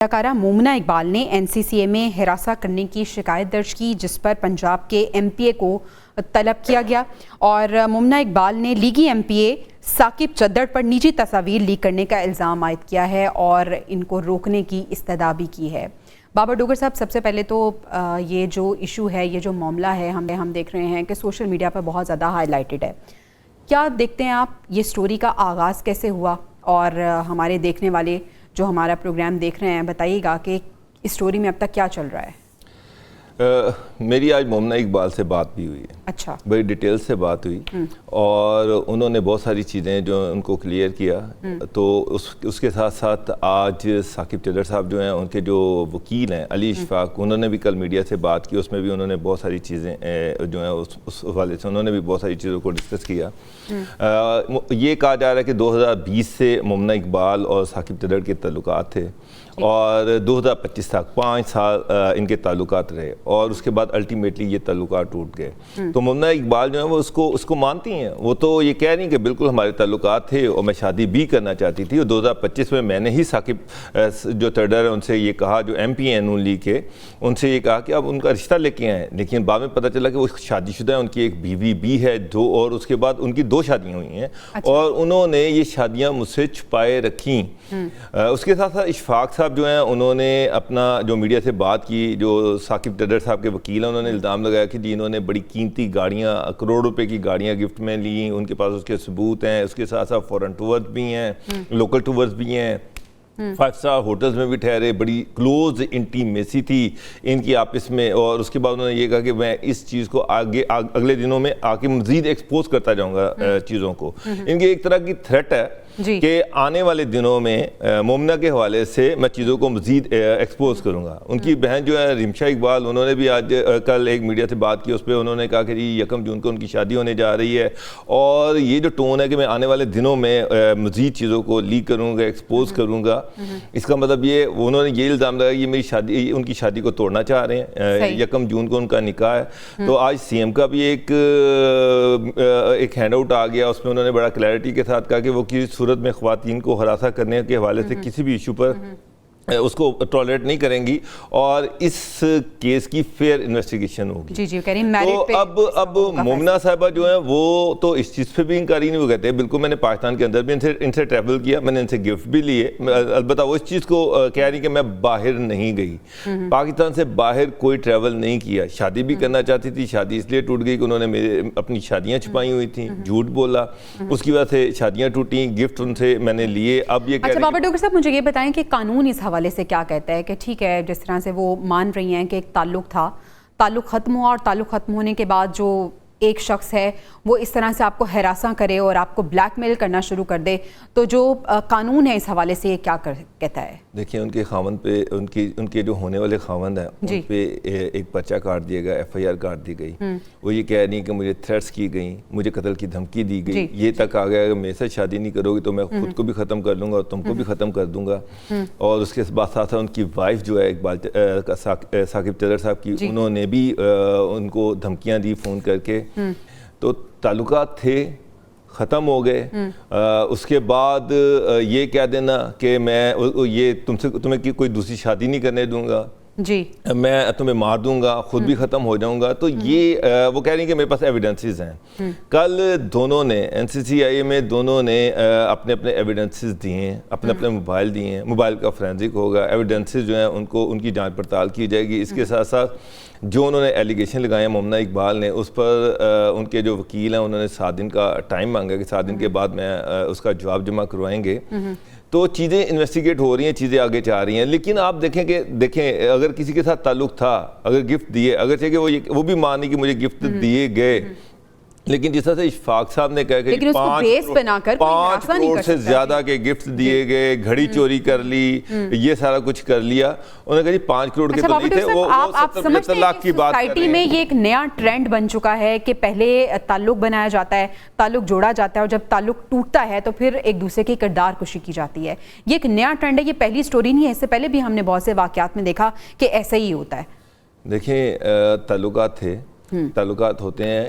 اداکارہ مومنہ اقبال نے NCCA میں ہراساں کرنے کی شکایت درج کی، جس پر پنجاب کے MPA کو طلب کیا گیا اور مومنہ اقبال نے لیگی MPA ثاقب چدر پر نجی تصاویر لیک کرنے کا الزام عائد کیا ہے اور ان کو روکنے کی استدعا بھی کی ہے۔ بابر ڈوگر صاحب، سب سے پہلے تو یہ جو ایشو ہے، یہ جو معاملہ ہے، ہم دیکھ رہے ہیں کہ سوشل میڈیا پر بہت زیادہ ہائی لائٹڈ ہے۔ کیا دیکھتے ہیں آپ، یہ سٹوری کا آغاز کیسے ہوا؟ اور ہمارے دیکھنے والے جو ہمارا پروگرام دیکھ رہے ہیں، بتائیے گا کہ اس سٹوری میں اب تک کیا چل رہا ہے؟ میری آج مومنہ اقبال سے بات بھی ہوئی ہے۔ اچھا، بڑی ڈیٹیل سے بات ہوئی اور انہوں نے بہت ساری چیزیں جو ان کو کلیئر کیا۔ تو اس کے ساتھ ساتھ آج ثاقب چدر صاحب جو ہیں، ان کے جو وکیل ہیں علی اشفاق، انہوں نے بھی کل میڈیا سے بات کی۔ اس میں بھی انہوں نے بہت ساری چیزیں جو ہیں اس حوالے سے انہوں نے بھی بہت ساری چیزوں کو ڈسکس کیا۔ یہ کہا جا رہا ہے کہ 2020 سے مومنہ اقبال اور ثاقب چدر کے تعلقات تھے اور 2025 تک 5 سال ان کے تعلقات رہے اور اس کے بعد الٹیمیٹلی یہ تعلقات ٹوٹ گئے۔ تو مومنہ اقبال جو ہیں وہ اس کو مانتی ہیں، وہ تو یہ کہہ رہی ہیں کہ بالکل ہمارے تعلقات تھے اور میں شادی بھی کرنا چاہتی تھی، اور 2025 میں میں نے ہی ثاقب جو چدر ہے ان سے یہ کہا، جو MP ہیں نون لیگ کے، ان سے یہ کہا کہ آپ ان کا رشتہ لے کے آئیں، لیکن بعد میں پتہ چلا کہ وہ شادی شدہ ہیں، ان کی ایک بیوی بھی ہے اور اس کے بعد ان کی 2 شادیاں ہوئی ہیں اور انہوں نے یہ شادیاں مجھ سے چھپائے رکھیں۔ اس کے ساتھ ساتھ اشفاق صاحب جو ہیں، انہوں نے اپنا جو میڈیا سے بات کی، جو ثاقب چدر صاحب کے وکیل ہیں، انہوں نے الزام لگایا کہ جی انہوں نے بڑی قیمتی گاڑیاں، کروڑ روپے کی گاڑیاں گفٹ میں لیں، ان کے پاس اس کے ثبوت ہیں۔ اس کے ساتھ ساتھ فورن ٹورز بھی ہیں، لوکل ٹورز بھی ہیں، 5 اسٹار ہوٹلز میں بھی ٹھہرے، بڑی کلوز انٹیمیسی تھی ان کی آپس میں۔ اور اس کے بعد انہوں نے یہ کہا کہ میں اس چیز کو اگلے دنوں میں آ کے مزید ایکسپوز کرتا جاؤں گا چیزوں کو۔ ان کی ایک طرح کی تھریٹ ہے کہ آنے والے دنوں میں مومنہ کے حوالے سے میں چیزوں کو مزید ایکسپوز کروں گا۔ ان کی بہن جو ہے رمشا اقبال، انہوں نے بھی آج کل ایک میڈیا سے بات کی، اس پہ انہوں نے کہا کہ جی 1 جون کو ان کی شادی ہونے جا رہی ہے اور یہ جو ٹون ہے کہ میں آنے والے دنوں میں مزید چیزوں کو لیک کروں گا، ایکسپوز کروں گا، اس کا مطلب یہ انہوں نے یہ الزام لگایا کہ میری شادی، ان کی شادی کو توڑنا چاہ رہے ہیں۔ 1 جون کو ان کا نکاح ہے۔ تو آج CM کا بھی ایک ہینڈ آؤٹ آ گیا، اس میں انہوں نے بڑا کلیئرٹی کے ساتھ کہا کہ وہ کسی صورت میں خواتین کو ہراساں کرنے کے حوالے سے کسی بھی ایشو پر اس کو ٹالریٹ نہیں کریں گی اور اس کیس کی فیئر انویسٹیگیشن ہوگی۔ تو اب مومنہ صاحبہ جو ہیں وہ تو اس چیز پہ بھی انکاری نہیں، وہ کہتے ہیں بالکل میں نے پاکستان کے اندر بھی ان سے ٹریول کیا، میں نے ان سے گفٹ بھی لیے، البتہ وہ اس چیز کو کہہ رہی کہ میں باہر نہیں گئی، پاکستان سے باہر کوئی ٹریول نہیں کیا۔ شادی بھی کرنا چاہتی تھی، شادی اس لیے ٹوٹ گئی کہ انہوں نے اپنی شادیاں چھپائی ہوئی تھیں، جھوٹ بولا، اس کی وجہ سے شادیاں ٹوٹیں، گفٹ ان سے میں نے لیے۔ اب یہ اچھا بابر ڈوگر صاحب، مجھے یہ بتائیں کہ قانون اس حوالے سے کیا کہتا ہے کہ ٹھیک ہے، جس طرح سے وہ مان رہی ہیں کہ ایک تعلق تھا، تعلق ختم ہوا اور تعلق ختم ہونے کے بعد جو ایک شخص ہے وہ اس طرح سے آپ کو ہراساں کرے اور آپ کو بلیک میل کرنا شروع کر دے، تو جو قانون ہے اس حوالے سے یہ کیا کہتا ہے؟ دیکھیں، ان کے خاوند پہ، ان کے جو ہونے والے خاوند ہیں ان پہ ایک پرچہ کاٹ دیا گیا، FIR کاٹ دی گئی۔ وہ یہ کہہ رہی ہیں کہ مجھے تھریٹس کی گئیں، مجھے قتل کی دھمکی دی گئی، یہ تک آ گیا کہ میرے سے شادی نہیں کرو گی تو میں خود کو بھی ختم کر لوں گا اور تم کو بھی ختم کر دوں گا۔ اور اس کے ساتھ ساتھ ان کی وائف جو ہے ثاقب چدر صاحب کی، انہوں نے بھی ان کو دھمکیاں دی فون کر کے۔ تو تعلقات تھے، ختم ہو گئے، اس کے بعد یہ کہہ دینا کہ میں یہ تمہیں کوئی دوسری شادی نہیں کرنے دوں گا، جی میں تمہیں مار دوں گا، خود بھی ختم ہو جاؤں گا۔ تو یہ وہ کہہ رہی ہیں کہ میرے پاس ایویڈنسز ہیں۔ کل دونوں نے NCCA میں دونوں نے اپنے اپنے ایویڈنسز دیے ہیں، اپنے اپنے موبائل دیے ہیں، موبائل کا فرینزک ہوگا، ایویڈنسز جو ہیں ان کی جانچ پڑتال کی جائے گی۔ اس کے ساتھ ساتھ جو انہوں نے ایلیگیشن لگائے ہیں مومنہ اقبال نے، اس پر ان کے جو وکیل ہیں انہوں نے 7 دن کا ٹائم مانگا کہ 7 دن کے بعد میں اس کا جواب جمع کروائیں گے۔ تو چیزیں انویسٹیگیٹ ہو رہی ہیں، چیزیں آگے جا رہی ہیں، لیکن آپ دیکھیں اگر کسی کے ساتھ تعلق تھا، اگر گفٹ دیے، اگرچہ کہ وہ بھی مانی کہ مجھے گفٹ دیے گئے، لیکن جس طرح سے اشفاق صاحب نے کہا کہ 5 کروڑ سے زیادہ کے گفٹ دیے گئے، گھڑی چوری کر لی، یہ سارا کچھ کر لیا، انہوں نے کہا جی 5 کروڑ کے تو نہیں تھے، وہ 70 لاکھ کی بات کر رہے ہیں۔ سوسائٹی میں یہ ایک نیا ٹرینڈ بن چکا ہے کہ پہلے تعلق بنایا جاتا ہے، تعلق جوڑا جاتا ہے، اور جب تعلق ٹوٹتا ہے تو پھر ایک دوسرے کی کردار کشی کی جاتی ہے۔ یہ ایک نیا ٹرینڈ ہے، یہ پہلی سٹوری نہیں ہے، اس سے پہلے بھی ہم نے بہت سے واقعات میں دیکھا کہ ایسا ہی ہوتا ہے۔ دیکھیں، تعلقات تھے، تعلقات ہوتے ہیں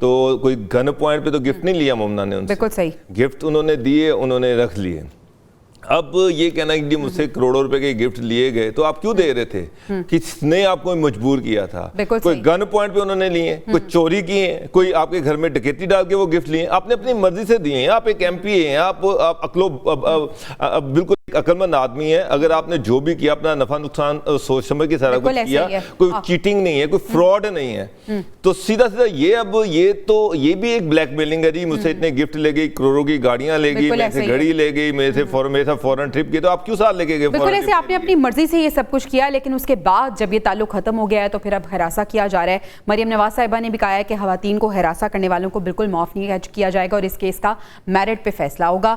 تو کوئی گن پوائنٹ پہ تو گفٹ نہیں لیا ممنہ نے ان سے, بالکل صحیح, گفٹ انہوں نے دیے, انہوں نے رکھ لیے. اب یہ کہنا کہ مجھ سے کروڑوں روپے کے گفٹ لیے گئے, تو آپ کیوں دے رہے تھے؟ کس نے آپ کو مجبور کیا تھا؟ کوئی گن پوائنٹ پہ انہوں نے لیے, کوئی چوری کی ہیں, کوئی آپ کے گھر میں ڈکیتی ڈال کے وہ گفٹ لیے, آپ نے اپنی مرضی سے دیے ہیں. آپ ایک ایم پی ہیں, آپ بالکل عقل مند آدمی ہے. اگر آپ نے جو بھی کیا اپنا نفع نقصان سوچ سمجھ کے سارا کچھ کیا, کوئی چیٹنگ نہیں ہے, کوئی فراڈ نہیں ہے, تو سیدھا سیدھا یہ اب یہ بھی ایک بلیک میلنگ ہے. جی مجھ سے اتنے گفٹ لے گئی, کروڑوں کی گاڑیاں لے گئی, میرے سے گھڑی لے گئی, میرے سے فورن ٹرپ کی, تو آپ کیوں ساتھ لے کے گئے؟ بالکل ایسے آپ نے اپنی مرضی سے یہ سب کچھ کیا, لیکن اس کے بعد جب یہ تعلق ختم ہو گیا ہے تو پھر اب ہراساں کیا جا رہا ہے. مریم نواز صاحبہ نے بھی کہا ہے کہ خواتین کو ہراساں کرنے والوں کو بالکل معاف نہیں کیا جائے گا اور اس کیس کا میرٹ پہ فیصلہ ہوگا.